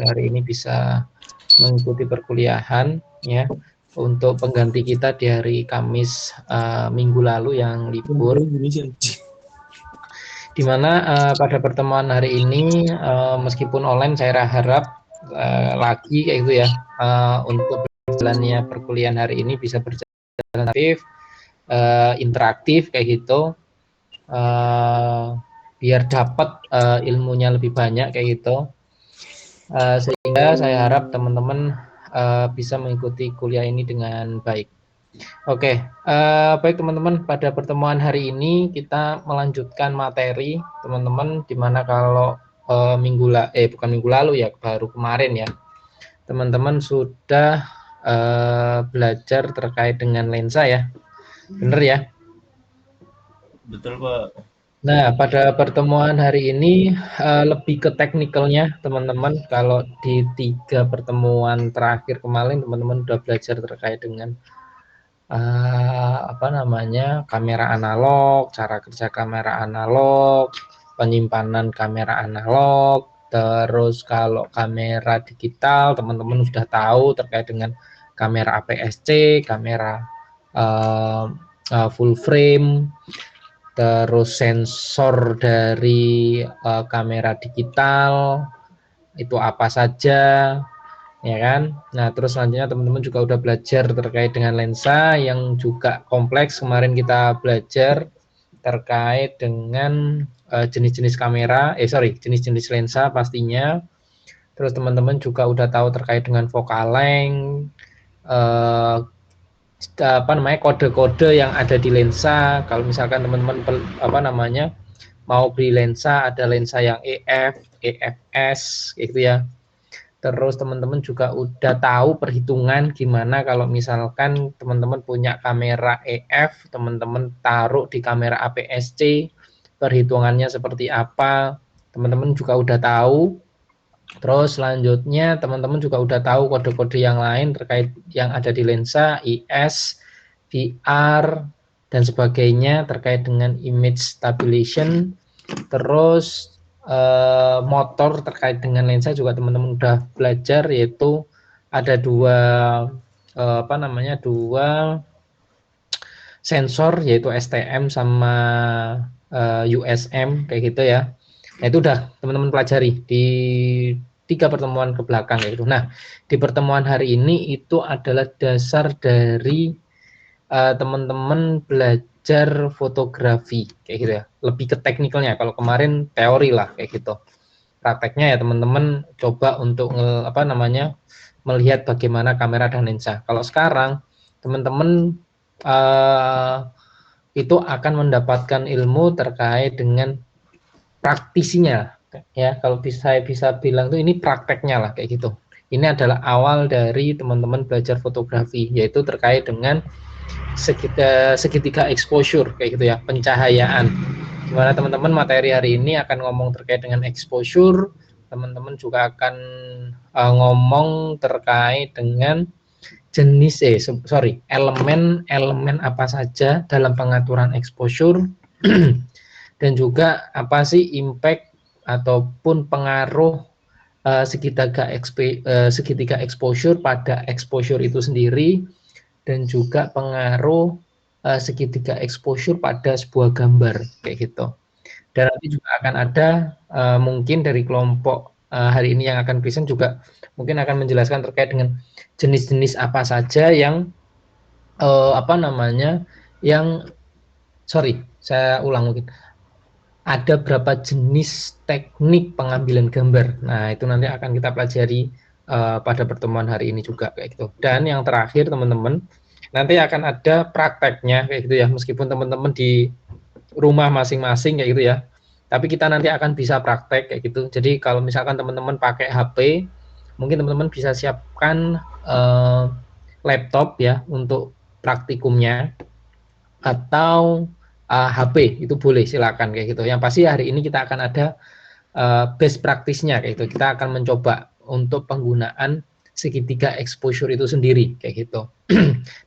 hari ini bisa mengikuti perkuliahan ya untuk pengganti kita di hari Kamis minggu lalu yang libur. Dimana pada pertemuan hari ini meskipun online saya harap lagi kayak gitu ya untuk berjalannya perkuliahan hari ini bisa berjalan aktif, interaktif kayak gitu biar dapat ilmunya lebih banyak kayak gitu. Sehingga saya harap teman-teman bisa mengikuti kuliah ini dengan baik. Oke, baik teman-teman, pada pertemuan hari ini kita melanjutkan materi teman-teman, dimana kalau bukan minggu lalu ya, baru kemarin ya, teman-teman sudah belajar terkait dengan lensa ya, bener ya? Betul Pak. Nah, pada pertemuan hari ini lebih ke teknikalnya teman-teman. Kalau di 3 pertemuan terakhir kemarin teman-teman sudah belajar terkait dengan kamera analog, cara kerja kamera analog, penyimpanan kamera analog, terus kalau kamera digital teman-teman sudah tahu terkait dengan kamera APS-C, kamera full frame, terus sensor dari kamera digital itu apa saja, ya kan. Nah terus selanjutnya teman-teman juga udah belajar terkait dengan lensa yang juga kompleks. Kemarin kita belajar terkait dengan jenis-jenis jenis-jenis lensa pastinya. Terus teman-teman juga udah tahu terkait dengan focal length, kode-kode yang ada di lensa. Kalau misalkan teman-teman mau beli lensa, ada lensa yang EF, EFS gitu ya. Terus teman-teman juga udah tahu perhitungan gimana kalau misalkan teman-teman punya kamera EF, teman-teman taruh di kamera APS-C, perhitungannya seperti apa, teman-teman juga udah tahu. Terus selanjutnya teman-teman juga udah tahu kode-kode yang lain terkait yang ada di lensa, IS, VR, dan sebagainya terkait dengan image stabilization. Terus motor terkait dengan lensa juga teman-teman udah belajar, yaitu ada dua sensor, yaitu STM sama USM kayak gitu ya. Nah itu udah teman-teman pelajari di 3 pertemuan ke belakang kayak gitu. Nah di pertemuan hari ini itu adalah dasar dari teman-teman belajar fotografi kayak gitu ya, lebih ke teknikalnya. Kalau kemarin teori lah kayak gitu, prakteknya ya teman-teman coba untuk melihat bagaimana kamera dan lensa. Kalau sekarang teman-teman itu akan mendapatkan ilmu terkait dengan praktisinya ya. Kalau saya bisa bilang tuh ini prakteknya lah kayak gitu. Ini adalah awal dari teman-teman belajar fotografi, yaitu terkait dengan segitiga exposure kayak gitu ya, pencahayaan. Gimana teman-teman, materi hari ini akan ngomong terkait dengan exposure. Teman-teman juga akan ngomong terkait dengan elemen apa saja dalam pengaturan exposure dan juga apa sih impact ataupun pengaruh segitiga exposure pada exposure itu sendiri, dan juga pengaruh segitiga exposure pada sebuah gambar kayak gitu. Dan nanti juga akan ada mungkin dari kelompok hari ini yang akan present juga mungkin akan menjelaskan terkait dengan jenis-jenis apa saja yang saya ulang mungkin. Ada berapa jenis teknik pengambilan gambar. Nah, itu nanti akan kita pelajari pada pertemuan hari ini juga kayak gitu. Dan yang terakhir teman-teman, nanti akan ada prakteknya kayak gitu ya. Meskipun teman-teman di rumah masing-masing kayak gitu ya, tapi kita nanti akan bisa praktek kayak gitu. Jadi kalau misalkan teman-teman pakai HP, mungkin teman-teman bisa siapkan laptop ya untuk praktikumnya, atau HP itu boleh, silakan kayak gitu. Yang pasti hari ini kita akan ada best practice-nya kayak gitu. Kita akan mencoba untuk penggunaan segitiga exposure itu sendiri kayak gitu.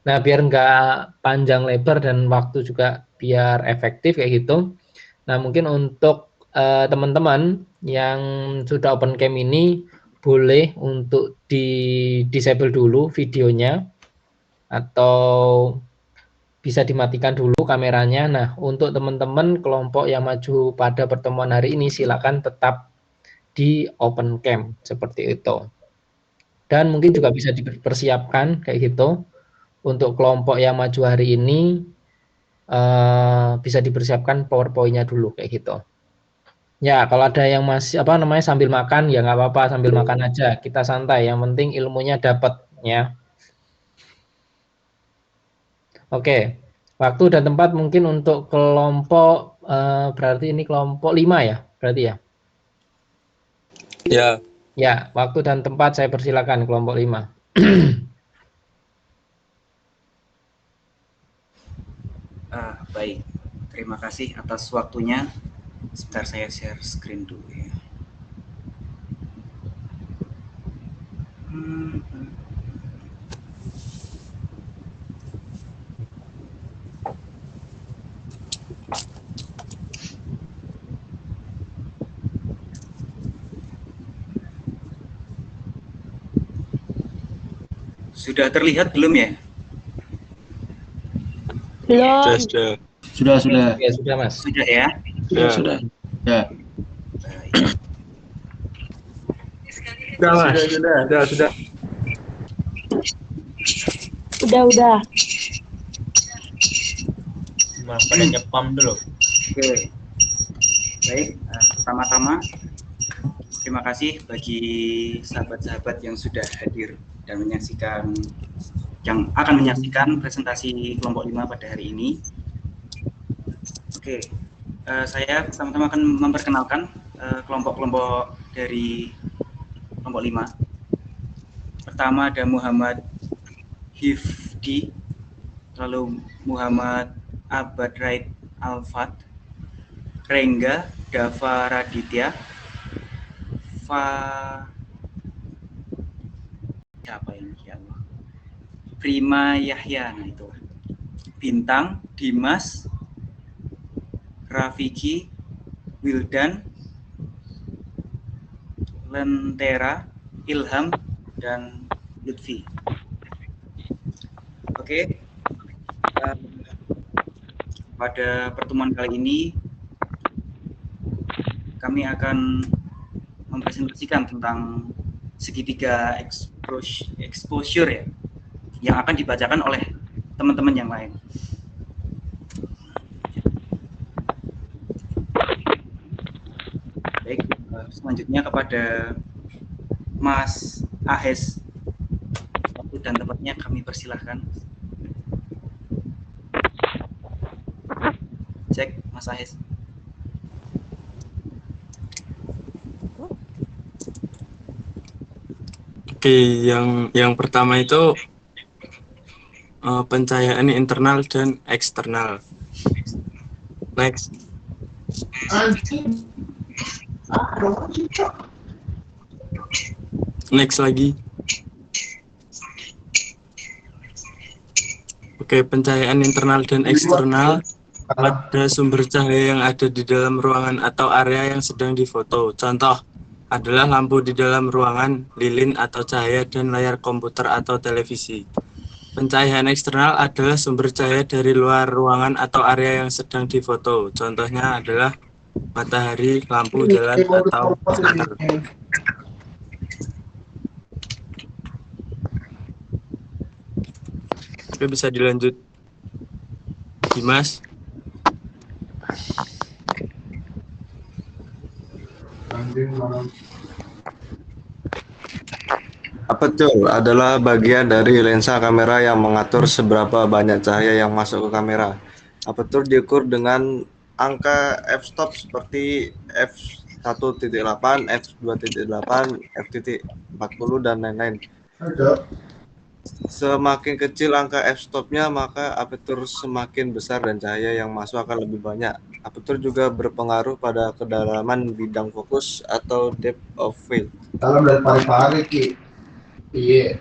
Nah, biar nggak panjang lebar dan waktu juga biar efektif kayak gitu. Nah, mungkin untuk teman-teman yang sudah open cam ini boleh untuk di disable dulu videonya atau bisa dimatikan dulu kameranya. Nah, untuk teman-teman kelompok yang maju pada pertemuan hari ini silakan tetap di open cam seperti itu. Dan mungkin juga bisa dipersiapkan kayak gitu untuk kelompok yang maju hari ini bisa dipersiapkan PowerPoint-nya dulu kayak gitu. Ya, kalau ada yang masih sambil makan ya nggak apa-apa, sambil makan aja. Kita santai, yang penting ilmunya dapat ya. Oke. Waktu dan tempat mungkin untuk kelompok berarti ini kelompok 5 ya, berarti ya. Ya. Ya, waktu dan tempat saya persilakan kelompok 5. Baik, terima kasih atas waktunya. Sebentar saya share screen dulu ya. Sudah terlihat belum ya? Belum. Sudah. Ya, sudah Mas. Sudah ya? Sudah. Baik. Sudah, Mas. Sudah. Udah. Mas, pada nyepam dulu. Oke. Baik, pertama-tama terima kasih bagi sahabat-sahabat yang sudah hadir dan yang akan menyaksikan presentasi kelompok 5 pada hari ini. Oke, saya pertama-tama akan memperkenalkan kelompok-kelompok dari kelompok 5. Pertama ada Muhammad Hifdi, lalu Muhammad Abadrait Alfat, Rengga Dava Raditya, siapa ini ya Allah? Prima Yahya, nah itu. Bintang, Dimas, Rafiki, Wildan, Lentera, Ilham, dan Lutfi. Oke. Pada pertemuan kali ini kami akan mempresentasikan tentang segitiga exposure ya, yang akan dibacakan oleh teman-teman yang lain. Baik, selanjutnya kepada Mas Ahes, waktu dan tempatnya kami persilahkan. Cek, Mas Ahes. Oke, yang pertama itu pencahayaan internal dan eksternal. Next. Next lagi. Oke, pencahayaan internal dan eksternal pada sumber cahaya yang ada di dalam ruangan atau area yang sedang difoto. Contoh adalah lampu di dalam ruangan, lilin atau cahaya, dan layar komputer atau televisi. Pencahayaan eksternal adalah sumber cahaya dari luar ruangan atau area yang sedang difoto. Contohnya adalah matahari, lampu jalan, atau komputer. Oke, bisa dilanjut, Dimas. Aperture adalah bagian dari lensa kamera yang mengatur seberapa banyak cahaya yang masuk ke kamera. Aperture diukur dengan angka f-stop seperti f1.8, f2.8, f.40, dan lain-lain. Semakin kecil angka f-stopnya, maka aperture semakin besar dan cahaya yang masuk akan lebih banyak. Aperture juga berpengaruh pada kedalaman bidang fokus atau depth of field. Dalam dari pari-pari ki, iya,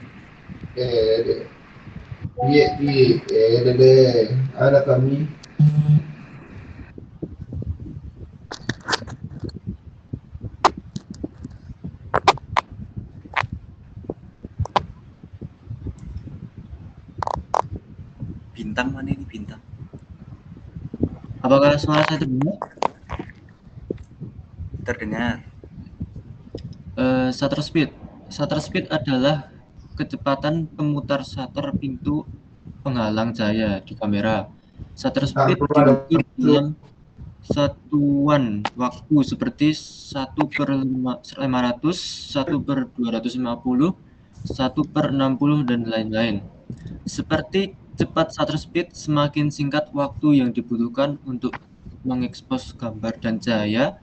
ada kami. Bintang mana ini bintang? Apakah suara saya terdengar? Terdengar. Shutter speed. Shutter speed adalah kecepatan pemutar shutter pintu penghalang cahaya di kamera. Shutter speed diukur dalam satuan waktu seperti 1/500, 1/250, 1/60 dan lain-lain. Seperti cepat shutter speed, semakin singkat waktu yang dibutuhkan untuk mengekspos gambar dan cahaya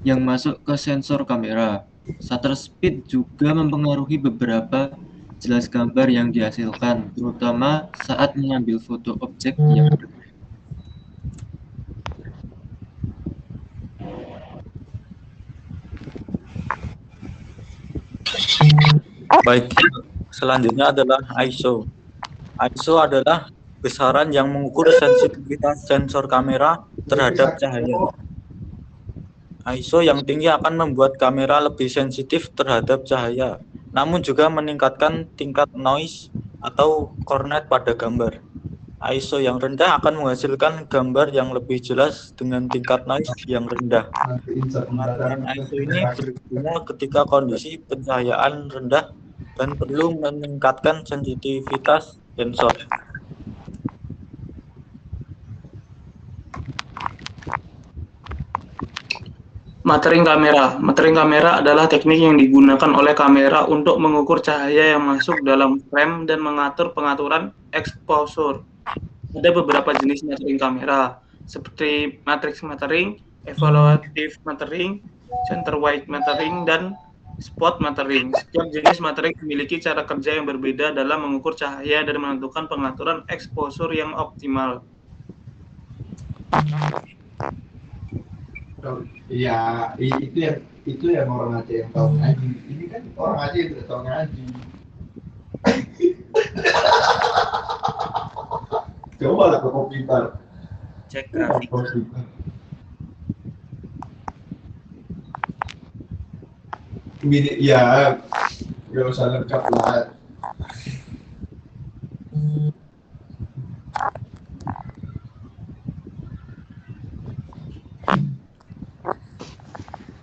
yang masuk ke sensor kamera. Shutter speed juga mempengaruhi beberapa jelas gambar yang dihasilkan, terutama saat mengambil foto objek yang Baik, selanjutnya adalah ISO. ISO adalah besaran yang mengukur sensitivitas sensor kamera terhadap cahaya. ISO yang tinggi akan membuat kamera lebih sensitif terhadap cahaya, namun juga meningkatkan tingkat noise atau cornet pada gambar. ISO yang rendah akan menghasilkan gambar yang lebih jelas dengan tingkat noise yang rendah. Pengaturan ISO ini berguna ketika kondisi pencahayaan rendah dan perlu meningkatkan sensitivitas sensor. Metering kamera. Metering kamera adalah teknik yang digunakan oleh kamera untuk mengukur cahaya yang masuk dalam frame dan mengatur pengaturan exposure. Ada beberapa jenis metering kamera, seperti matrix metering, evaluative metering, center white metering, dan spot metering. Setiap jenis metering memiliki cara kerja yang berbeda dalam mengukur cahaya dan menentukan pengaturan exposure yang optimal. Iya, itu yang orang Aceh yang tahu ngaji. Ini kan orang Aceh yang tidak tahu ngaji. Coba lah ke komputer. Cek grafik. Ini ya, nggak usah lengkap lah.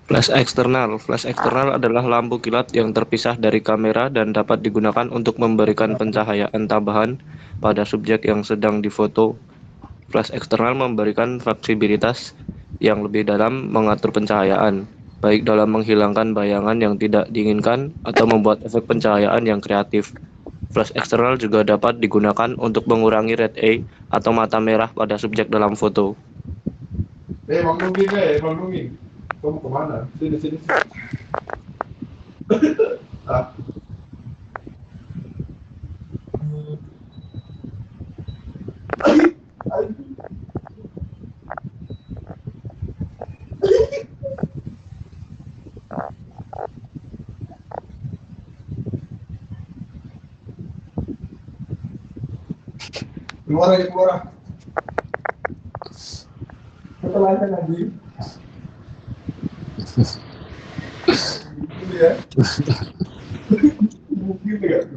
Flash eksternal. Flash eksternal adalah lampu kilat yang terpisah dari kamera dan dapat digunakan untuk memberikan pencahayaan tambahan pada subjek yang sedang difoto. Flash eksternal memberikan fleksibilitas yang lebih dalam mengatur pencahayaan, baik dalam menghilangkan bayangan yang tidak diinginkan atau membuat efek pencahayaan yang kreatif. Flash eksternal juga dapat digunakan untuk mengurangi red eye atau mata merah pada subjek dalam foto. Bang Nungin. Kamu kemana? Sini. Ah. Keluar. Setelah lagi. Ya. Mungkin enggak.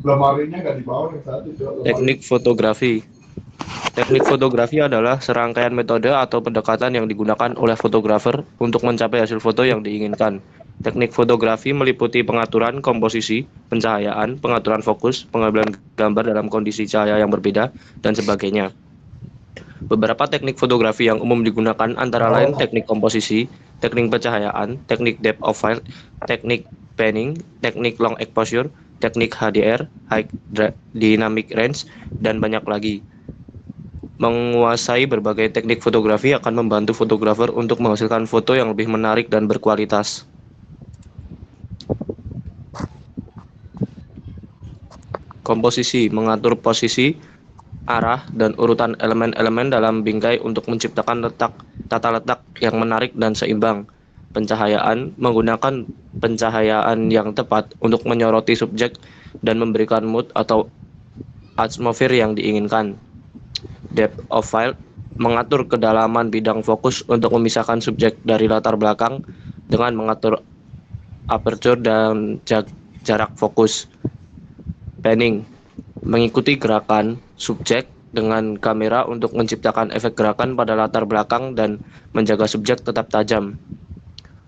Lemarinya nggak dibawa yang satu. Teknik fotografi. Teknik fotografi adalah serangkaian metode atau pendekatan yang digunakan oleh fotografer untuk mencapai hasil foto yang diinginkan. Teknik fotografi meliputi pengaturan komposisi, pencahayaan, pengaturan fokus, pengambilan gambar dalam kondisi cahaya yang berbeda, dan sebagainya. Beberapa teknik fotografi yang umum digunakan antara lain teknik komposisi, teknik pencahayaan, teknik depth of field, teknik panning, teknik long exposure, teknik HDR, high dynamic range, dan banyak lagi. Menguasai berbagai teknik fotografi akan membantu fotografer untuk menghasilkan foto yang lebih menarik dan berkualitas. Komposisi mengatur posisi, arah, dan urutan elemen-elemen dalam bingkai untuk menciptakan tata letak yang menarik dan seimbang. Pencahayaan menggunakan pencahayaan yang tepat untuk menyoroti subjek dan memberikan mood atau atmosfer yang diinginkan. Depth of field mengatur kedalaman bidang fokus untuk memisahkan subjek dari latar belakang dengan mengatur aperture dan jarak fokus. Panning, mengikuti gerakan subjek dengan kamera untuk menciptakan efek gerakan pada latar belakang dan menjaga subjek tetap tajam.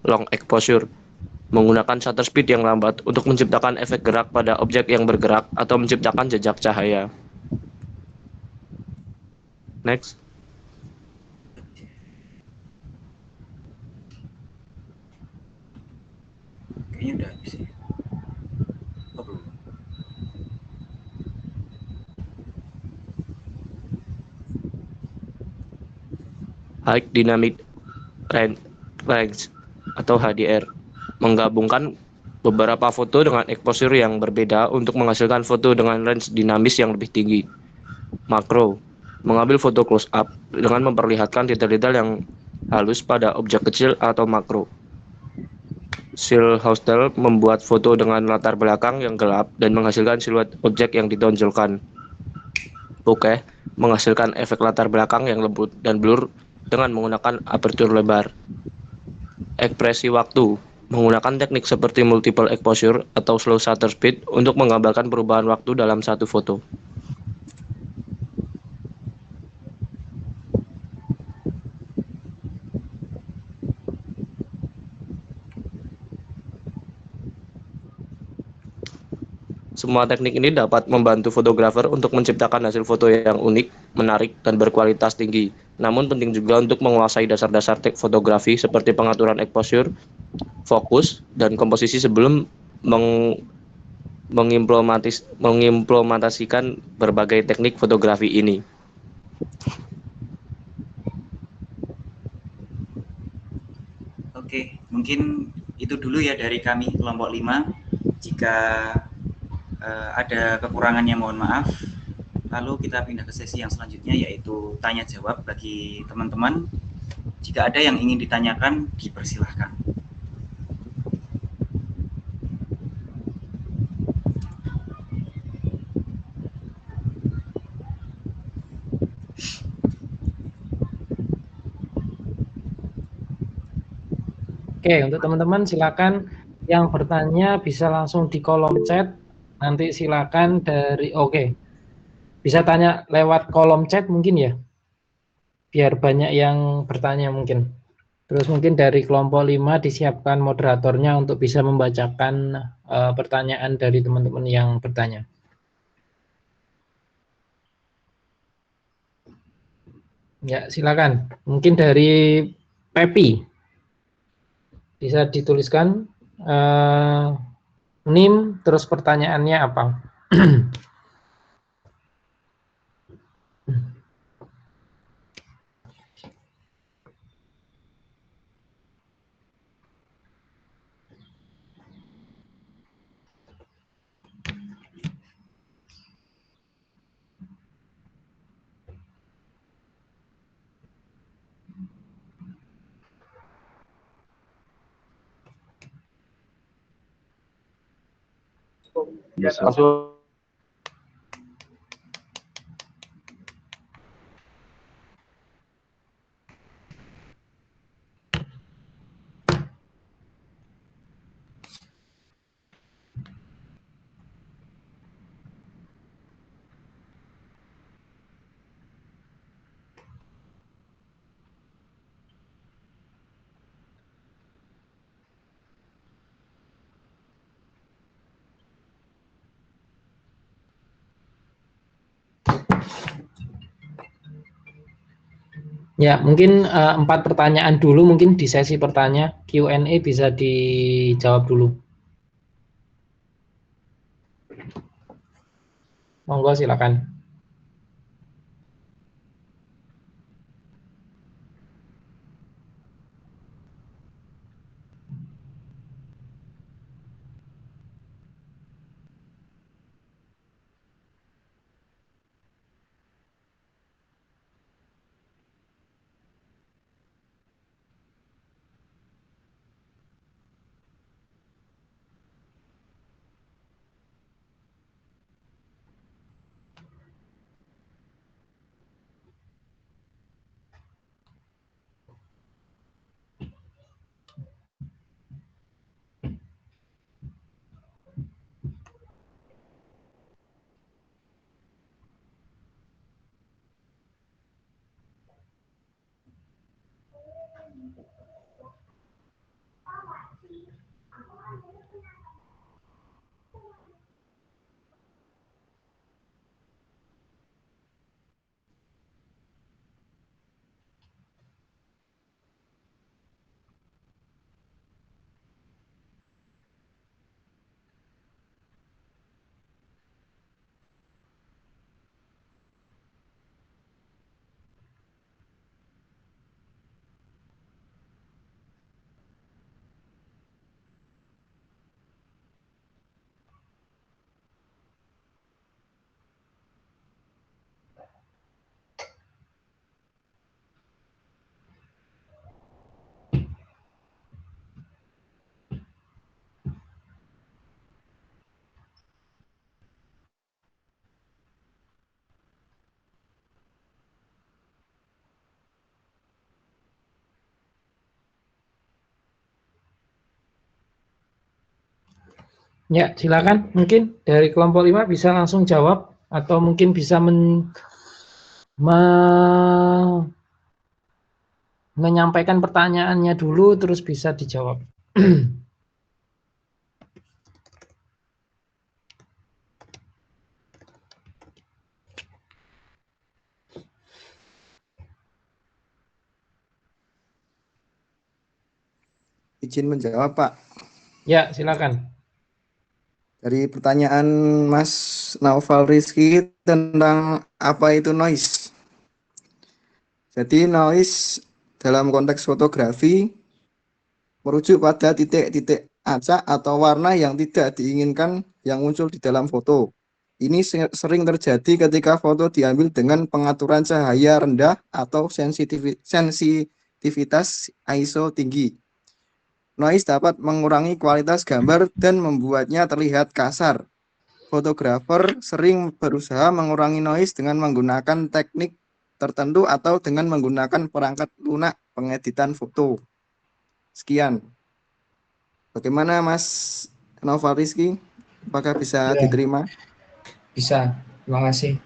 Long exposure, menggunakan shutter speed yang lambat untuk menciptakan efek gerak pada objek yang bergerak atau menciptakan jejak cahaya. Next. Kayaknya udah habis ya. Oh, belum. High Dynamic Range atau HDR, menggabungkan beberapa foto dengan exposure yang berbeda untuk menghasilkan foto dengan range dinamis yang lebih tinggi. Makro, mengambil foto close up dengan memperlihatkan detail-detail yang halus pada objek kecil atau makro. Seal Hostel membuat foto dengan latar belakang yang gelap dan menghasilkan siluet objek yang ditonjolkan. Bokeh, menghasilkan efek latar belakang yang lembut dan blur dengan menggunakan aperture lebar. Ekspresi waktu, menggunakan teknik seperti multiple exposure atau slow shutter speed untuk menggambarkan perubahan waktu dalam satu foto. Semua teknik ini dapat membantu fotografer untuk menciptakan hasil foto yang unik, menarik, dan berkualitas tinggi. Namun penting juga untuk menguasai dasar-dasar fotografi seperti pengaturan exposure, fokus, dan komposisi sebelum mengimplementasikan berbagai teknik fotografi ini. Oke, mungkin itu dulu ya dari kami kelompok 5. Jika ada kekurangannya mohon maaf. Lalu kita pindah ke sesi yang selanjutnya, yaitu tanya jawab bagi teman-teman. Jika ada yang ingin ditanyakan, dipersilahkan. Oke, untuk teman-teman silakan yang bertanya bisa langsung di kolom chat. Nanti silakan bisa tanya lewat kolom chat mungkin ya, biar banyak yang bertanya mungkin. Terus mungkin dari kelompok 5 disiapkan moderatornya untuk bisa membacakan pertanyaan dari teman-teman yang bertanya. Ya, silakan. Mungkin dari Pepi. Bisa dituliskan NIM, terus pertanyaannya apa? Langsung. Ya, mungkin 4 pertanyaan dulu, mungkin di sesi pertanyaan Q&A bisa dijawab dulu. Monggo silakan. Ya, silakan. Mungkin dari kelompok 5 bisa langsung jawab atau mungkin bisa menyampaikan pertanyaannya dulu terus bisa dijawab. Izin menjawab, Pak. Ya, silakan. Dari pertanyaan Mas Naufal Rizky tentang apa itu noise. Jadi noise dalam konteks fotografi merujuk pada titik-titik acak atau warna yang tidak diinginkan yang muncul di dalam foto. Ini sering terjadi ketika foto diambil dengan pengaturan cahaya rendah atau sensitivitas ISO tinggi. Noise dapat mengurangi kualitas gambar dan membuatnya terlihat kasar. Fotografer sering berusaha mengurangi noise dengan menggunakan teknik tertentu atau dengan menggunakan perangkat lunak pengeditan foto. Sekian. Bagaimana Mas Noval Rizky? Apakah bisa Ya, diterima? bisa. Terima kasih.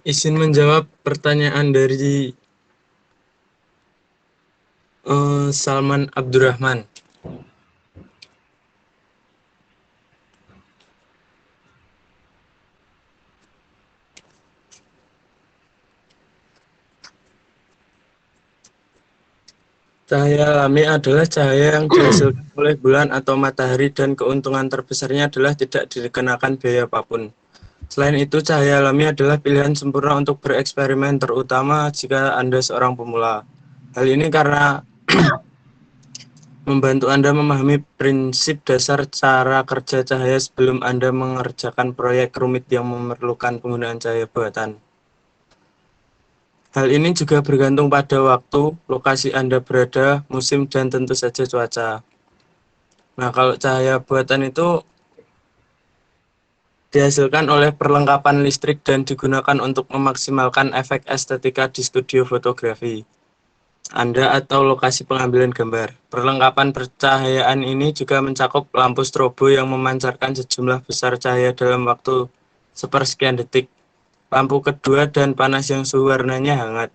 Izin menjawab pertanyaan dari Salman Abdurrahman. Cahaya alami adalah cahaya yang dihasilkan oleh bulan atau matahari dan keuntungan terbesarnya adalah tidak dikenakan biaya apapun. Selain itu, cahaya alami adalah pilihan sempurna untuk bereksperimen, terutama jika Anda seorang pemula. Hal ini karena membantu Anda memahami prinsip dasar cara kerja cahaya sebelum Anda mengerjakan proyek rumit yang memerlukan penggunaan cahaya buatan. Hal ini juga bergantung pada waktu, lokasi Anda berada, musim, dan tentu saja cuaca. Nah, kalau cahaya buatan itu dihasilkan oleh perlengkapan listrik dan digunakan untuk memaksimalkan efek estetika di studio fotografi Anda atau lokasi pengambilan gambar. Perlengkapan pencahayaan ini juga mencakup lampu strobo yang memancarkan sejumlah besar cahaya dalam waktu sepersekian detik, lampu kedua, dan panas yang suhu warnanya hangat.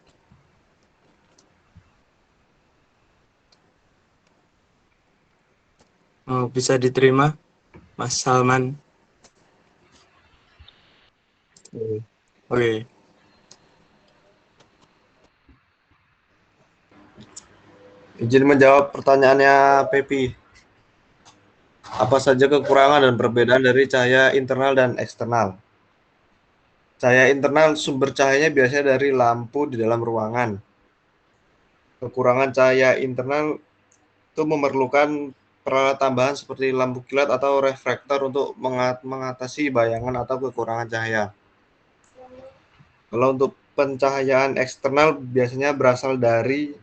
Bisa diterima, Mas Salman? Oke. Izin menjawab pertanyaannya Pepi. Apa saja kekurangan dan perbedaan dari cahaya internal dan eksternal? Cahaya internal sumber cahayanya biasanya dari lampu di dalam ruangan. Kekurangan cahaya internal itu memerlukan peralatan tambahan seperti lampu kilat atau reflektor untuk mengatasi bayangan atau kekurangan cahaya. Kalau untuk pencahayaan eksternal biasanya berasal dari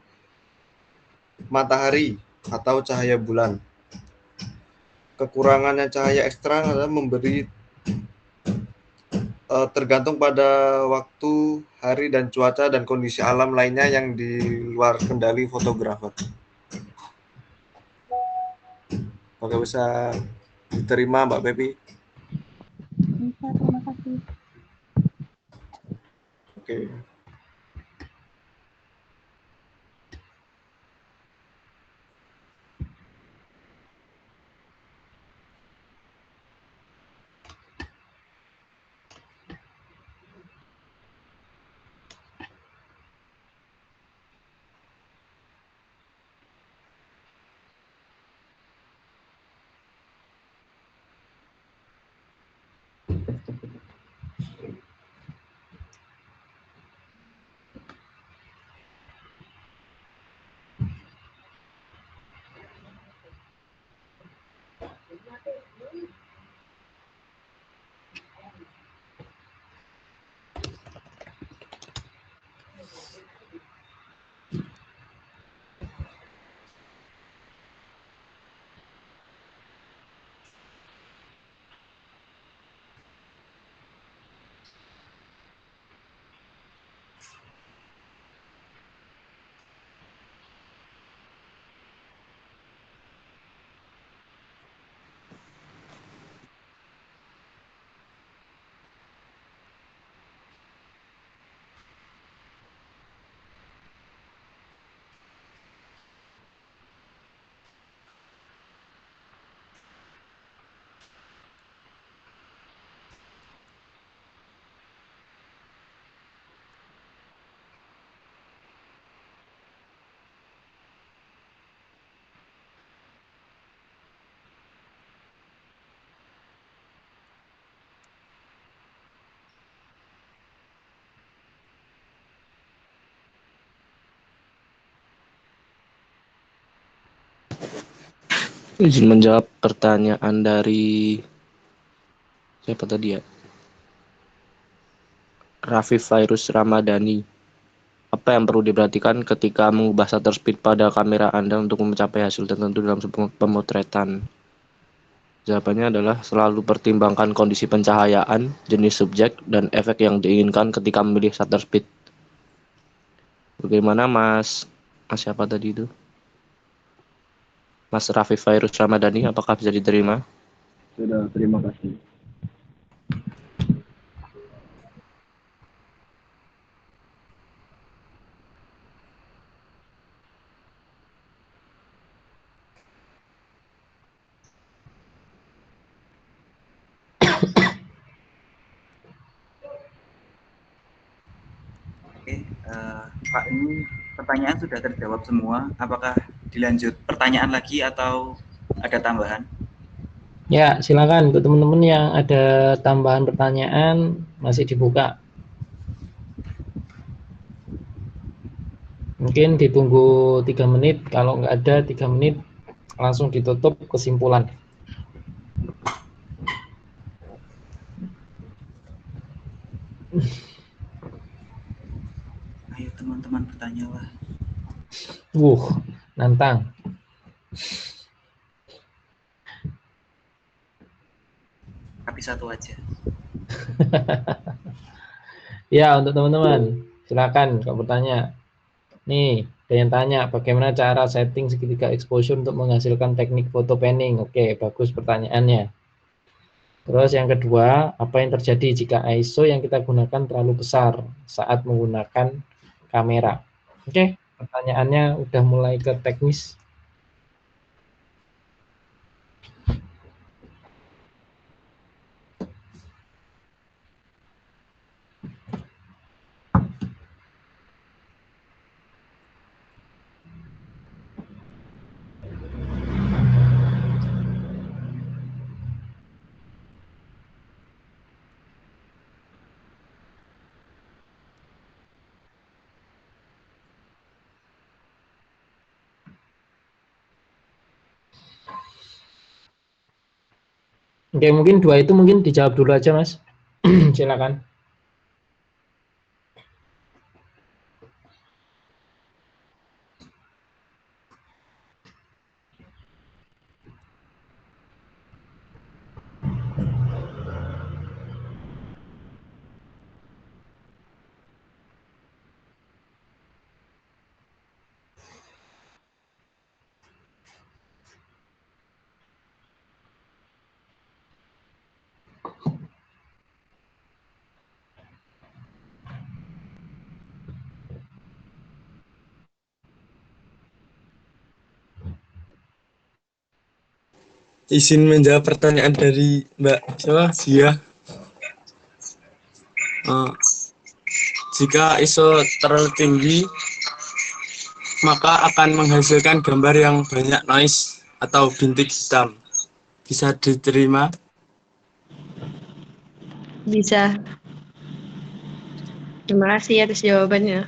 matahari atau cahaya bulan. Kekurangannya cahaya eksternal adalah tergantung pada waktu, hari, dan cuaca dan kondisi alam lainnya yang di luar kendali fotografer. Oke, bisa diterima Mbak Pepi? Bisa, terima kasih. Oke. Izin menjawab pertanyaan dari siapa tadi ya? Raffi Virus Ramadhani. Apa yang perlu diperhatikan ketika mengubah shutter speed pada kamera Anda untuk mencapai hasil tertentu dalam sebuah pemotretan? Jawabannya adalah selalu pertimbangkan kondisi pencahayaan, jenis subjek, dan efek yang diinginkan ketika memilih shutter speed. Bagaimana Mas siapa tadi itu? Mas Raffi Virus Ramadhani, apakah bisa diterima? Sudah, terima kasih. Oke, Pak, ini pertanyaan sudah terjawab semua. Apakah dilanjut pertanyaan lagi atau ada tambahan? Ya, silakan untuk teman-teman yang ada tambahan pertanyaan masih dibuka. Mungkin ditunggu 3 menit, kalau nggak ada 3 menit langsung ditutup kesimpulan. Ayo teman-teman bertanyalah. Nantang. Tapi satu aja. Ya, untuk teman-teman, silakan kalau bertanya. Nih, ada yang tanya, bagaimana cara setting segitiga exposure untuk menghasilkan teknik photo panning? Oke, bagus pertanyaannya. Terus yang kedua, apa yang terjadi jika ISO yang kita gunakan terlalu besar saat menggunakan kamera? Oke, pertanyaannya udah mulai ke teknis. Oke, mungkin dua itu mungkin dijawab dulu aja, Mas. Silakan. Izin menjawab pertanyaan dari Mbak siapa? Zia. Jika ISO terlalu tinggi, maka akan menghasilkan gambar yang banyak noise atau bintik hitam. Bisa diterima? Bisa. Terima kasih atas jawabannya.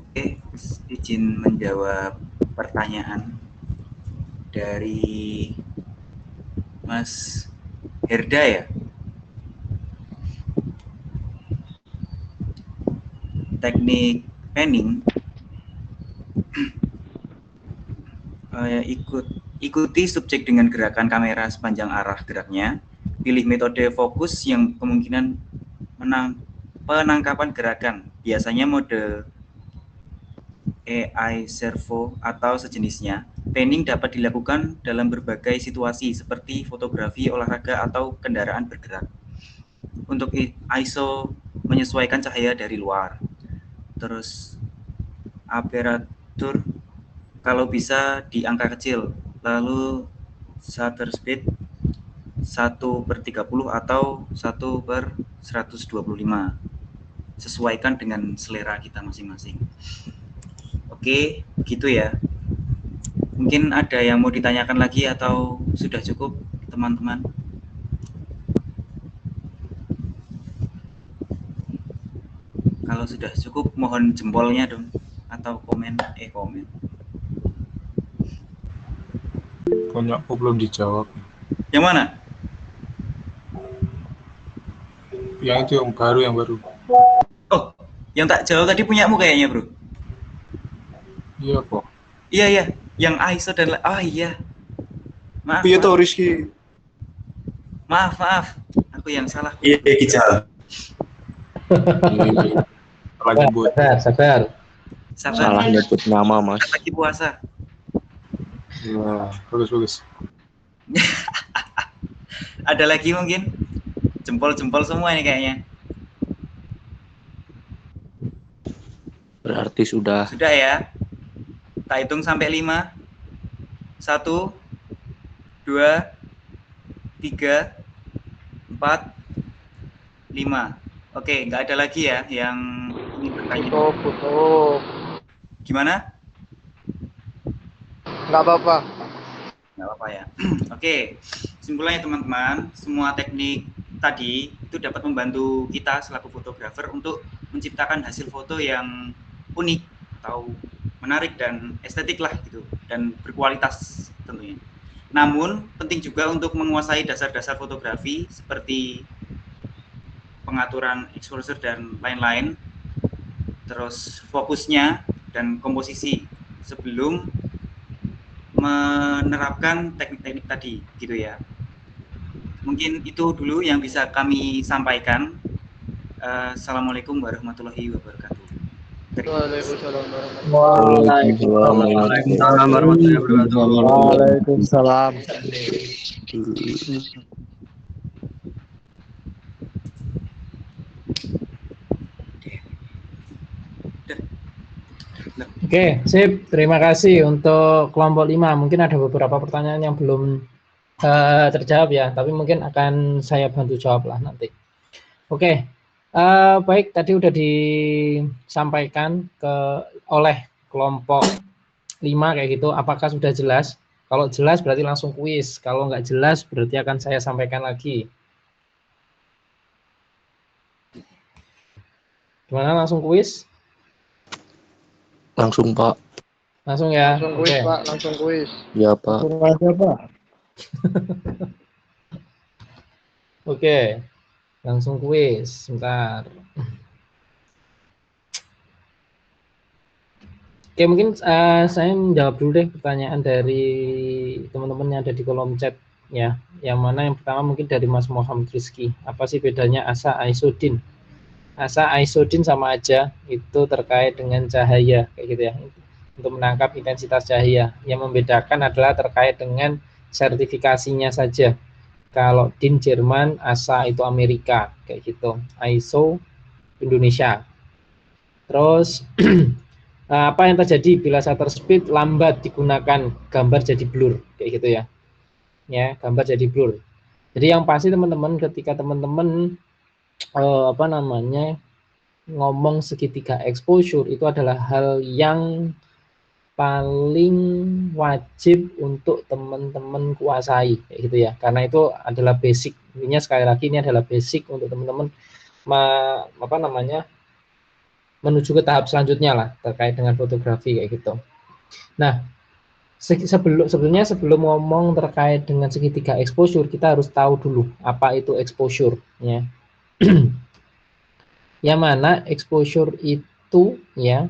Oke, izin menjawab pertanyaan dari Mas Herda ya. Teknik panning ikuti subjek dengan gerakan kamera sepanjang arah geraknya. Pilih metode fokus yang kemungkinan penangkapan gerakan. Biasanya mode AI servo atau sejenisnya. Panning dapat dilakukan dalam berbagai situasi seperti fotografi, olahraga, atau kendaraan bergerak. Untuk ISO menyesuaikan cahaya dari luar. Terus aperatur kalau bisa di angka kecil, lalu shutter speed 1/30 atau 1/125. Sesuaikan dengan selera kita masing-masing. Oke, gitu ya. Mungkin ada yang mau ditanyakan lagi atau sudah cukup, teman-teman? Kalau sudah cukup, mohon jempolnya dong, atau komen. Banyak kok belum dijawab. Yang mana? Yang itu yang baru. Oh, yang tak jawab tadi punyamu kayaknya, bro. Iya kok. Iya. Yang ISO dan oh iya. Maaf. Iya toh Rizky. Maaf. Aku yang salah. Iya, Kijal. Sabar. Salah nyebut nama, Mas. Lagi puasa. Wah, bagus. Ada lagi mungkin? Jempol-jempol semua ini kayaknya. Berarti sudah. Sudah ya. Tak hitung sampai 5. 1, 2, 3, 4, 5. Oke, nggak ada lagi ya yang ini bertanya. Tutup. Gimana? Nggak apa-apa. Nggak apa-apa ya. Oke, kesimpulannya teman-teman, semua teknik tadi itu dapat membantu kita selaku fotografer untuk menciptakan hasil foto yang unik atau menarik dan estetik lah gitu, dan berkualitas tentunya. Namun penting juga untuk menguasai dasar-dasar fotografi seperti pengaturan exposure dan lain-lain, terus fokusnya dan komposisi sebelum menerapkan teknik-teknik tadi gitu ya. Mungkin itu dulu yang bisa kami sampaikan. Assalamualaikum warahmatullahi wabarakatuh. Waalaikumsalam warahmatullahi wabarakatuh. Waalaikumsalam. Oke, sip. Terima kasih untuk kelompok 5. Mungkin ada beberapa pertanyaan yang belum terjawab ya, tapi mungkin akan saya bantu jawab lah nanti. Oke, baik. Tadi udah disampaikan oleh kelompok 5 kayak gitu. Apakah sudah jelas? Kalau jelas berarti langsung kuis. Kalau nggak jelas berarti akan saya sampaikan lagi. Gimana, langsung kuis? Langsung, Pak. Langsung ya. Langsung kuis, Oke. Pak. Langsung kuis. Ya, Pak. Langsung aja, Pak. Oke. Langsung kuis. Sebentar. Oke, mungkin saya menjawab dulu deh pertanyaan dari teman-teman yang ada di kolom chat ya. Yang mana yang pertama mungkin dari Mas Muhammad Rizky. Apa sih bedanya ASA, ISO, DIN? ASA, ISO, DIN sama aja, itu terkait dengan cahaya kayak gitu ya, untuk menangkap intensitas cahaya. Yang membedakan adalah terkait dengan sertifikasinya saja. Kalau DIN Jerman, ASA itu Amerika kayak gitu, ISO Indonesia. Terus apa yang terjadi bila shutter speed lambat digunakan, gambar jadi blur kayak gitu ya. Ya, gambar jadi blur. Jadi yang pasti teman-teman, ketika teman-teman ngomong segitiga exposure, itu adalah hal yang paling wajib untuk teman-teman kuasai kayak gitu ya, karena itu adalah basic. Intinya sekali lagi ini adalah basic untuk teman-teman menuju ke tahap selanjutnya lah terkait dengan fotografi kayak gitu. Nah, sebelum ngomong terkait dengan segitiga exposure, kita harus tahu dulu apa itu exposure ya. Yang mana exposure itu ya,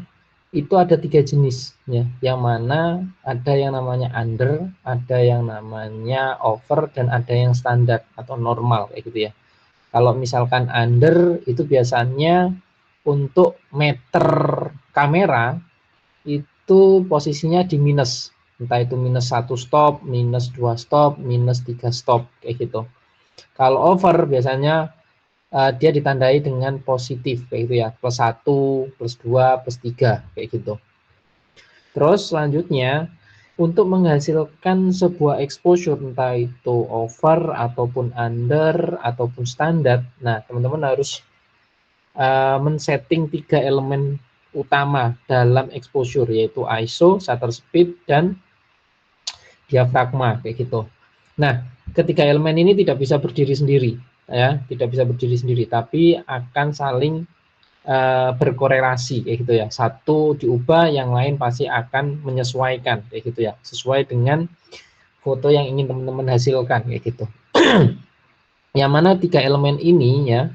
itu ada 3 jenis ya. Yang mana ada yang namanya under, ada yang namanya over, dan ada yang standar atau normal kayak gitu ya. Kalau misalkan under itu biasanya untuk meter kamera itu posisinya di minus, entah itu minus 1 stop, minus 2 stop, minus 3 stop kayak gitu. Kalau over biasanya dia ditandai dengan positif kayak gitu ya, plus 1, plus 2, plus 3 kayak gitu. Terus selanjutnya untuk menghasilkan sebuah exposure, entah itu over ataupun under ataupun standar, nah teman-teman harus men-setting 3 elemen utama dalam exposure, yaitu ISO, shutter speed, dan diafragma kayak gitu. Nah, ketiga elemen ini tidak bisa berdiri sendiri ya, tidak bisa berdiri sendiri, tapi akan saling berkorelasi kayak gitu ya. Satu diubah, yang lain pasti akan menyesuaikan kayak gitu ya, sesuai dengan foto yang ingin teman-teman hasilkan kayak gitu. Yang mana 3 elemen ini ya,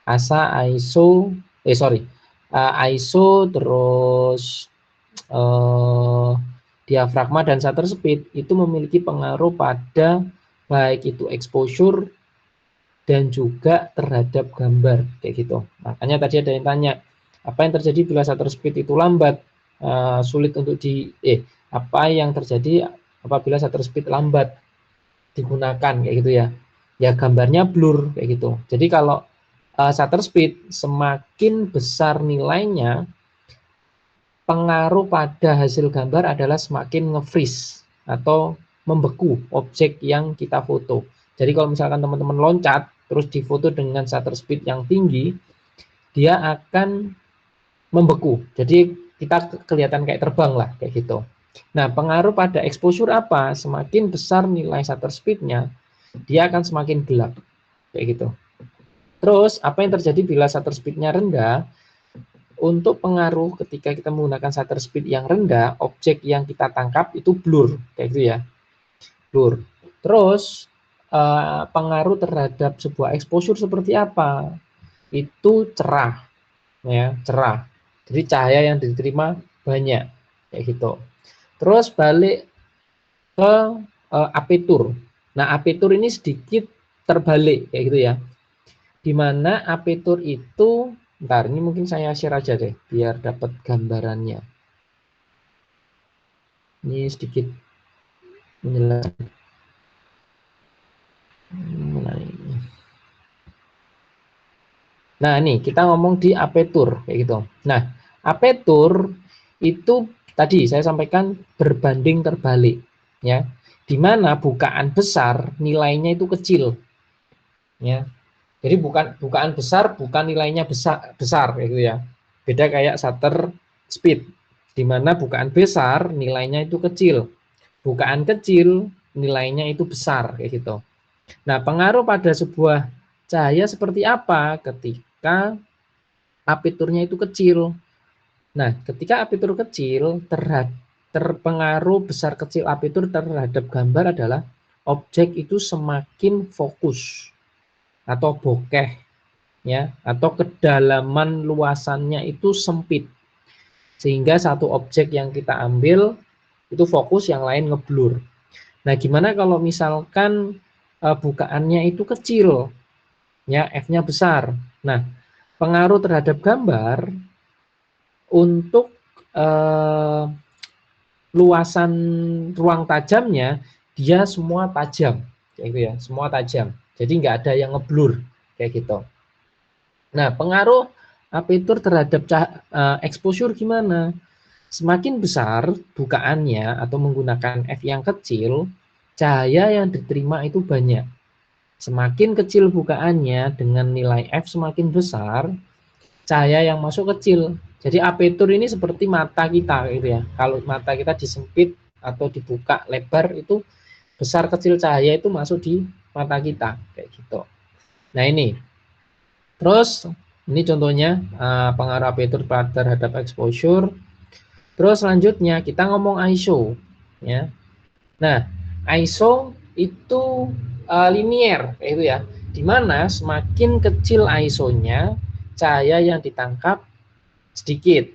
ASA, ISO, ISO terus diafragma dan shutter speed itu memiliki pengaruh pada baik itu exposure dan juga terhadap gambar kayak gitu. Makanya tadi ada yang tanya, apa yang terjadi bila shutter speed itu lambat? Sulit untuk apa yang terjadi apabila shutter speed lambat digunakan kayak gitu ya? Ya gambarnya blur kayak gitu. Jadi kalau shutter speed semakin besar nilainya, pengaruh pada hasil gambar adalah semakin nge-freeze atau membeku objek yang kita foto. Jadi kalau misalkan teman-teman loncat terus difoto dengan shutter speed yang tinggi, dia akan membeku. Jadi kita kelihatan kayak terbang lah kayak gitu. Nah, pengaruh pada exposure apa? Semakin besar nilai shutter speednya, dia akan semakin gelap kayak gitu. Terus apa yang terjadi bila shutter speednya rendah? Untuk pengaruh ketika kita menggunakan shutter speed yang rendah, objek yang kita tangkap itu blur, kayak gitu ya, blur. Terus pengaruh terhadap sebuah exposure seperti apa? Itu cerah, ya, cerah. Jadi cahaya yang diterima banyak, kayak gitu. Terus balik ke aperture. Nah, aperture ini sedikit terbalik, kayak gitu ya. Dimana aperture itu Bentar, ini mungkin saya share aja deh, biar dapat gambarannya. Ini sedikit menjelaskan. Nah, ini kita ngomong di aperture, kayak gitu. Nah, aperture itu tadi saya sampaikan berbanding terbalik, ya. Di mana bukaan besar nilainya itu kecil, ya. Jadi bukaan besar bukan nilainya besar kayak gitu ya. Beda kayak shutter speed, di mana bukaan besar nilainya itu kecil. Bukaan kecil nilainya itu besar kayak gitu. Nah, pengaruh pada sebuah cahaya seperti apa ketika aperturnya itu kecil. Nah, ketika apertur kecil terpengaruh besar kecil apertur terhadap gambar adalah objek itu semakin fokus atau bokeh, ya, atau kedalaman luasannya itu sempit, sehingga satu objek yang kita ambil itu fokus, yang lain ngeblur. Nah, gimana kalau misalkan bukaannya itu kecil, ya, f-nya besar. Nah, pengaruh terhadap gambar untuk luasan ruang tajamnya, dia semua tajam, kayak gitu ya, semua tajam. Jadi nggak ada yang ngeblur kayak gitu. Nah, pengaruh aperture terhadap exposure gimana? Semakin besar bukaannya atau menggunakan f yang kecil, cahaya yang diterima itu banyak. Semakin kecil bukaannya dengan nilai f semakin besar, cahaya yang masuk kecil. Jadi aperture ini seperti mata kita gitu ya. Kalau mata kita disempit atau dibuka lebar, itu besar kecil cahaya itu masuk di mata kita kayak gitu. Nah, ini terus ini contohnya pengaruh aperture terhadap exposure. Terus selanjutnya kita ngomong ISO, ya. Nah, ISO itu linier kayak itu ya, dimana semakin kecil ISO-nya, cahaya yang ditangkap sedikit.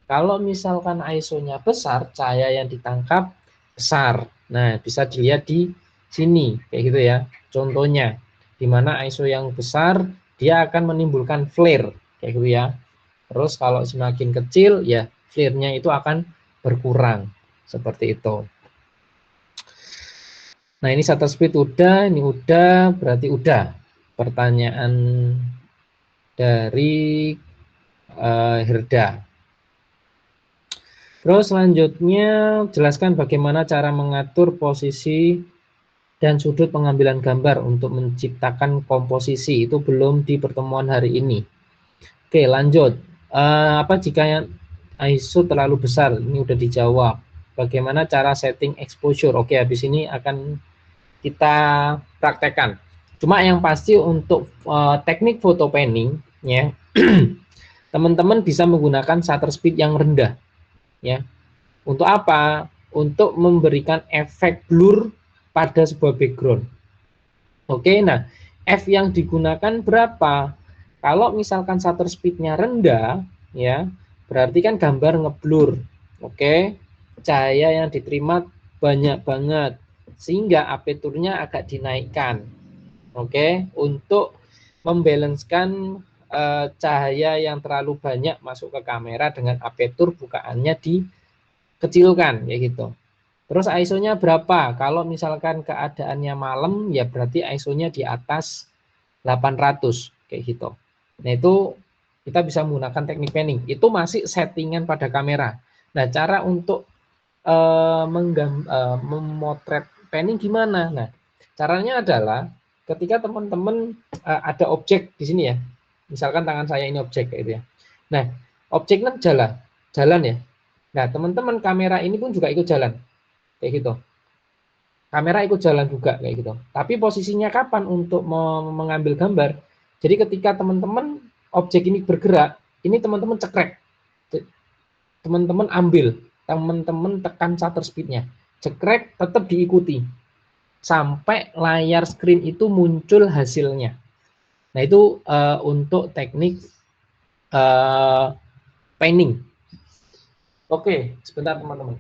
Kalau misalkan ISO-nya besar, cahaya yang ditangkap besar. Nah, bisa dilihat di sini kayak gitu ya. Contohnya, di mana ISO yang besar dia akan menimbulkan flare kayak gitu ya. Terus kalau semakin kecil ya flare-nya itu akan berkurang seperti itu. Nah, ini shutter speed udah, ini udah, berarti udah. Pertanyaan dari Herda. Terus selanjutnya jelaskan bagaimana cara mengatur posisi dan sudut pengambilan gambar untuk menciptakan komposisi. Itu belum di pertemuan hari ini. Oke, lanjut. Apa jika ISO terlalu besar? Ini udah dijawab. Bagaimana cara setting exposure? Oke, habis ini akan kita praktekkan. Cuma yang pasti untuk teknik photo panning, ya, teman-teman bisa menggunakan shutter speed yang rendah, ya. Untuk apa? Untuk memberikan efek blur pada sebuah background. Oke, nah f yang digunakan berapa? Kalau misalkan shutter speednya rendah, ya, berarti kan gambar ngeblur. Oke, cahaya yang diterima banyak banget sehingga aperturnya agak dinaikkan. Oke, untuk membalancekan cahaya yang terlalu banyak masuk ke kamera dengan apertur bukaannya dikecilkan ya gitu. Terus ISO-nya berapa? Kalau misalkan keadaannya malam ya berarti ISO-nya di atas 800 kayak gitu. Nah, itu kita bisa menggunakan teknik panning. Itu masih settingan pada kamera. Nah, cara untuk memotret panning gimana? Nah, caranya adalah ketika teman-teman ada objek di sini ya. Misalkan tangan saya ini objek kayak gitu ya. Nah, objeknya jalan ya. Nah, teman-teman kamera ini pun juga ikut jalan. Kayak gitu. Kamera ikut jalan juga kayak gitu. Tapi posisinya kapan untuk mengambil gambar? Jadi ketika teman-teman objek ini bergerak, ini teman-teman cekrek. Teman-teman ambil, teman-teman tekan shutter speed-nya. Cekrek tetap diikuti. Sampai layar screen itu muncul hasilnya. Nah, itu untuk teknik panning. Oke, sebentar teman-teman.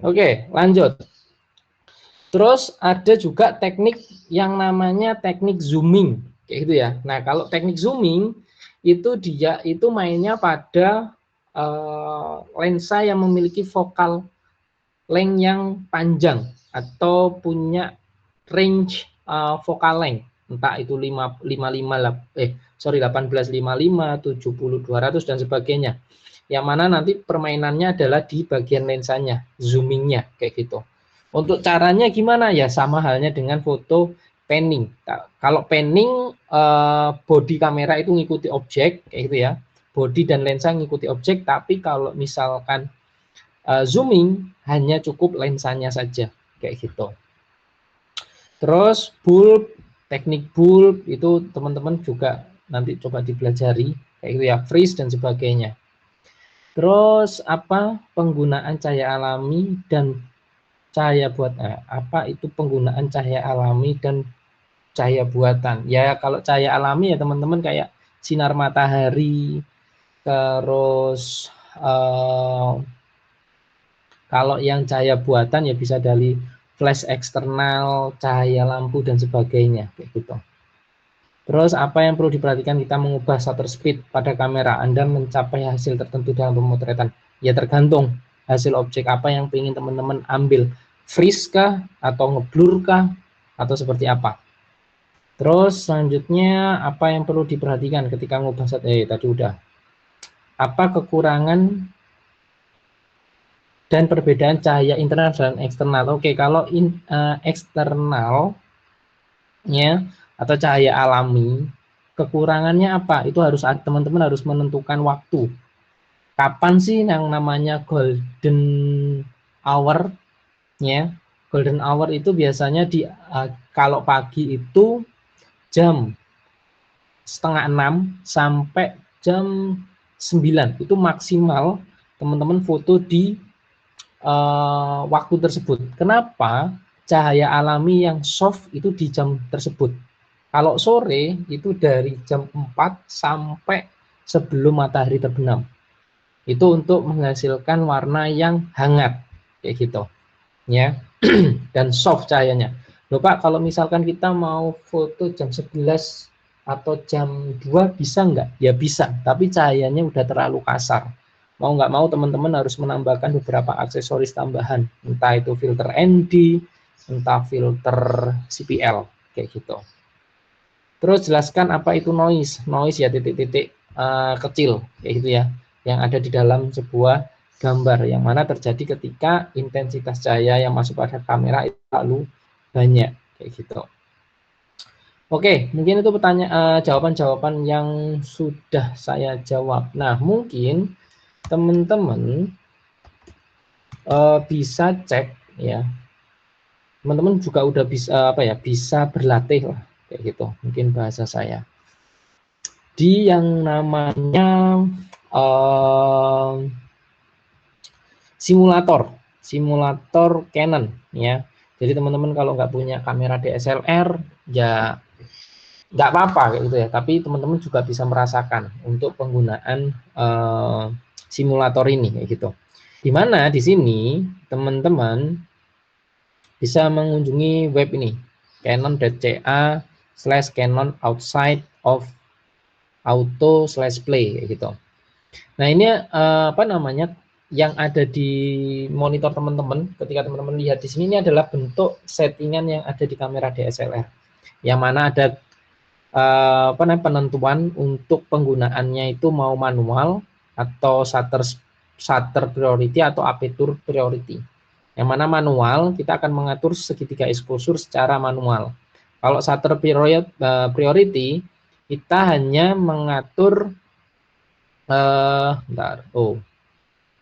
Oke, lanjut. Terus ada juga teknik yang namanya teknik zooming, kayak gitu ya. Nah, kalau teknik zooming itu dia itu mainnya pada lensa yang memiliki focal length yang panjang atau punya range focal length, entah itu 1855, 70, 200 dan sebagainya. Yang mana nanti permainannya adalah di bagian lensanya, zoomingnya kayak gitu. Untuk caranya gimana ya, sama halnya dengan foto panning. Kalau panning body kamera itu ngikuti objek kayak gitu ya, body dan lensa ngikuti objek. Tapi kalau misalkan zooming hanya cukup lensanya saja kayak gitu. Terus bulb, teknik bulb itu teman-teman juga nanti coba dipelajari kayak gitu ya, freeze dan sebagainya. Terus apa penggunaan cahaya alami dan cahaya buatan? Apa itu penggunaan cahaya alami dan cahaya buatan? Ya kalau cahaya alami ya teman-teman kayak sinar matahari, terus kalau yang cahaya buatan ya bisa dari flash eksternal, cahaya lampu dan sebagainya kayak gitu. Terus apa yang perlu diperhatikan kita mengubah shutter speed pada kamera Anda mencapai hasil tertentu dalam pemotretan? Ya tergantung hasil objek apa yang ingin teman-teman ambil, freeze kah atau ngeblur kah atau seperti apa. Terus selanjutnya apa yang perlu diperhatikan ketika mengubah tadi udah. Apa kekurangan dan perbedaan cahaya internal dan eksternal? Oke, kalau eksternalnya atau cahaya alami, kekurangannya apa? Itu harus teman-teman harus menentukan waktu. Kapan sih yang namanya golden hour? Ya, golden hour itu biasanya kalau pagi itu jam 5:30 sampai jam 9 itu maksimal teman-teman foto di waktu tersebut. Kenapa? Cahaya alami yang soft itu di jam tersebut. Kalau sore itu dari jam 4 sampai sebelum matahari terbenam. Itu untuk menghasilkan warna yang hangat kayak gitu. Ya. Dan soft cahayanya. Loh Pak, kalau misalkan kita mau foto jam 11 atau jam 2 bisa nggak? Ya bisa, tapi cahayanya udah terlalu kasar. Mau nggak mau teman-teman harus menambahkan beberapa aksesoris tambahan. Entah itu filter ND, entah filter CPL kayak gitu. Terus jelaskan apa itu noise. Noise ya titik-titik kecil kayak gitu ya, yang ada di dalam sebuah gambar, yang mana terjadi ketika intensitas cahaya yang masuk pada kamera itu terlalu banyak kayak gitu. Oke, mungkin itu jawaban-jawaban yang sudah saya jawab. Nah, mungkin teman-teman bisa cek ya. Teman-teman juga udah bisa bisa berlatih lah kayak gitu. Mungkin bahasa saya. di yang namanya simulator Canon ya. Jadi teman-teman kalau nggak punya kamera DSLR ya nggak apa-apa kayak gitu ya. Tapi teman-teman juga bisa merasakan untuk penggunaan simulator ini kayak gitu. Dimana di sini teman-teman bisa mengunjungi web ini canon.ca/canon outside of auto/play kayak gitu. Nah ini apa namanya yang ada di monitor teman-teman ketika teman-teman lihat di sini ini adalah bentuk settingan yang ada di kamera DSLR yang mana ada apa namanya penentuan untuk penggunaannya itu mau manual atau shutter priority atau aperture priority. Yang mana manual kita akan mengatur segitiga exposure secara manual. Kalau shutter priority kita hanya mengatur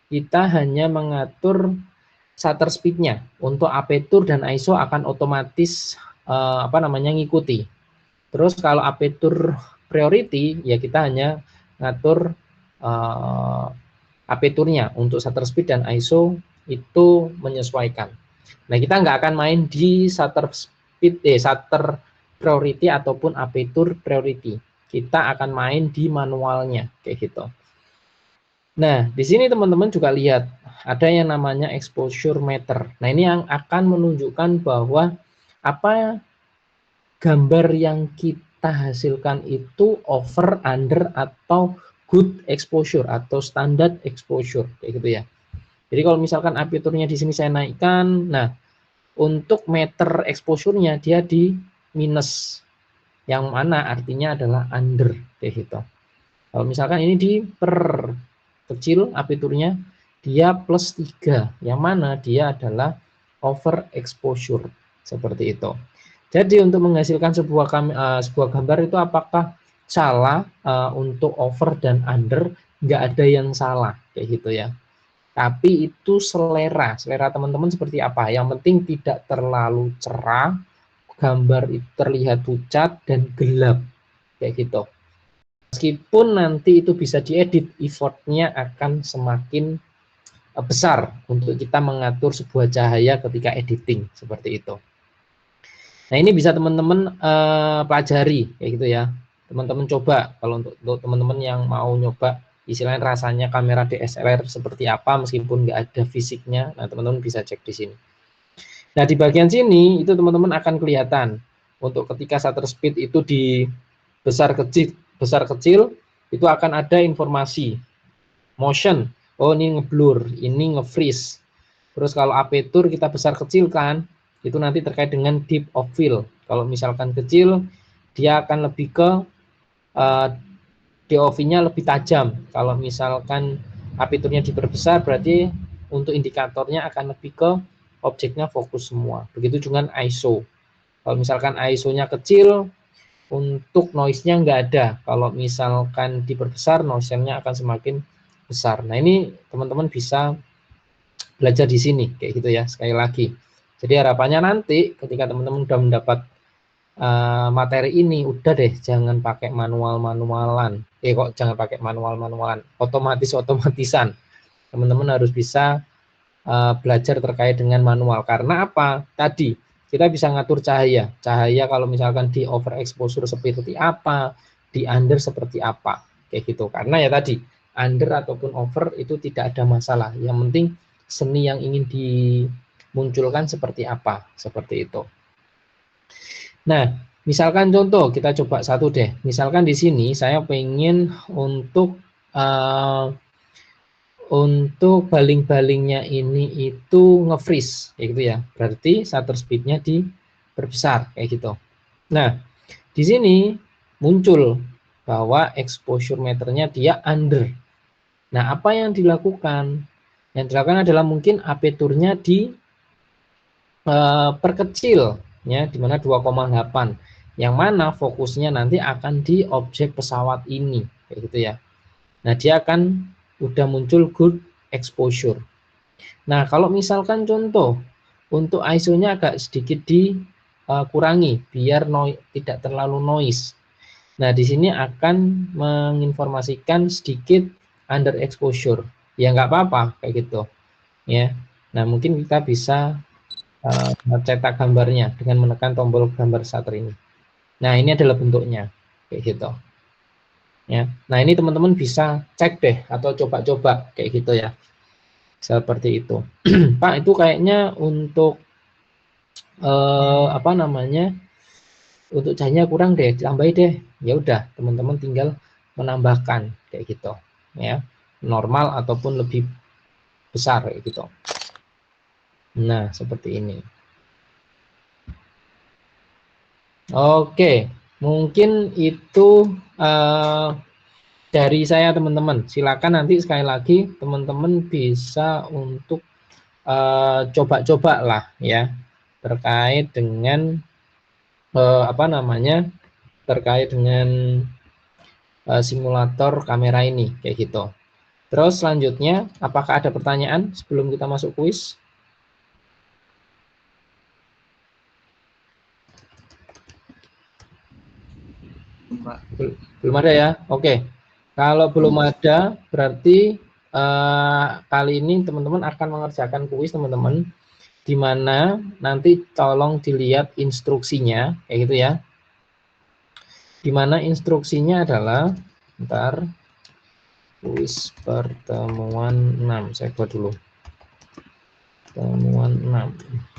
kita hanya mengatur shutter speednya. Untuk aperture dan ISO akan otomatis apa namanya ngikuti. Terus kalau aperture priority ya kita hanya ngatur aperturnya. Untuk shutter speed dan ISO itu menyesuaikan. Nah kita nggak akan main di shutter priority ataupun aperture priority. Kita akan main di manualnya kayak gitu. Nah di sini teman-teman juga lihat ada yang namanya exposure meter. Nah ini yang akan menunjukkan bahwa apa gambar yang kita hasilkan itu over, under, atau good exposure atau standard exposure kayak gitu ya. Jadi kalau misalkan aperturnya di sini saya naikkan, nah untuk meter exposure-nya dia di minus, yang mana artinya adalah under kayak gitu. Kalau misalkan ini di per kecil aperturnya dia plus 3, yang mana dia adalah over exposure seperti itu. Jadi untuk menghasilkan sebuah gambar itu apakah salah untuk over dan under? Nggak ada yang salah kayak gitu ya. Tapi itu selera teman-teman seperti apa. Yang penting tidak terlalu cerah, gambar itu terlihat pucat dan gelap kayak gitu. Meskipun nanti itu bisa diedit, effortnya akan semakin besar untuk kita mengatur sebuah cahaya ketika editing seperti itu. Nah ini bisa teman-teman pelajari kayak gitu ya. Teman-teman coba kalau untuk teman-teman yang mau nyoba istilahnya rasanya kamera DSLR seperti apa meskipun nggak ada fisiknya. Nah teman-teman bisa cek di sini. Nah di bagian sini itu teman-teman akan kelihatan untuk ketika shutter speed itu di besar kecil itu akan ada informasi motion. Oh ini ngeblur, ini nge-freeze. Terus kalau aperture kita besar kecil kan, itu nanti terkait dengan depth of field. Kalau misalkan kecil, dia akan lebih ke DOV-nya lebih tajam. Kalau misalkan aperturnya diperbesar, berarti untuk indikatornya akan lebih ke objeknya fokus semua. Begitu juga ISO. Kalau misalkan ISO-nya kecil, untuk noise-nya nggak ada. Kalau misalkan diperbesar, noise-nya akan semakin besar. Nah ini teman-teman bisa belajar di sini kayak gitu ya, sekali lagi. Jadi harapannya nanti ketika teman-teman sudah mendapat materi ini, udah deh jangan pakai manual-manualan. Kok jangan pakai manual-manualan, otomatisan. Teman-teman harus bisa belajar terkait dengan manual. Karena apa? Tadi kita bisa ngatur cahaya. Cahaya kalau misalkan di overexposure seperti apa, di under seperti apa, kayak gitu. Karena ya tadi under ataupun over itu tidak ada masalah. Yang penting seni yang ingin dimunculkan seperti apa, seperti itu. Nah, misalkan contoh kita coba satu deh. Misalkan di sini saya pengen untuk baling-balingnya ini itu nge-freeze kayak gitu ya. Berarti shutter speednya diperbesar kayak gitu. Nah, di sini muncul bahwa exposure meternya dia under. Nah, apa yang dilakukan? Yang dilakukan adalah mungkin aperturnya di perkecil ya, di mana 2,8. Yang mana fokusnya nanti akan di objek pesawat ini kayak gitu ya. Nah, dia akan udah muncul good exposure. Nah, kalau misalkan contoh untuk ISO-nya agak sedikit dikurangi biar tidak terlalu noise. Nah, di sini akan menginformasikan sedikit underexposure. Ya nggak apa-apa kayak gitu. Ya. Nah, mungkin kita bisa mencetak gambarnya dengan menekan tombol gambar shutter ini. Nah, ini adalah bentuknya kayak gitu. Ya. Nah, ini teman-teman bisa cek deh atau coba-coba kayak gitu ya. Seperti itu. Pak, itu kayaknya untuk apa namanya? Untuk cahayanya kurang deh, ditambahin deh. Ya udah, teman-teman tinggal menambahkan kayak gitu, ya. Normal ataupun lebih besar kayak gitu. Nah, seperti ini. Oke, mungkin itu dari saya teman-teman. Silakan nanti sekali lagi teman-teman bisa untuk coba-coba lah ya terkait dengan apa namanya, terkait dengan simulator kamera ini kayak gitu. Terus selanjutnya, apakah ada pertanyaan sebelum kita masuk kuis? Belum ada ya? Oke. Kalau belum ada, berarti kali ini teman-teman akan mengerjakan kuis teman-teman, di mana nanti tolong dilihat instruksinya, kayak gitu ya. Di mana instruksinya adalah, bentar, kuis pertemuan 6, saya buat dulu. Pertemuan 6.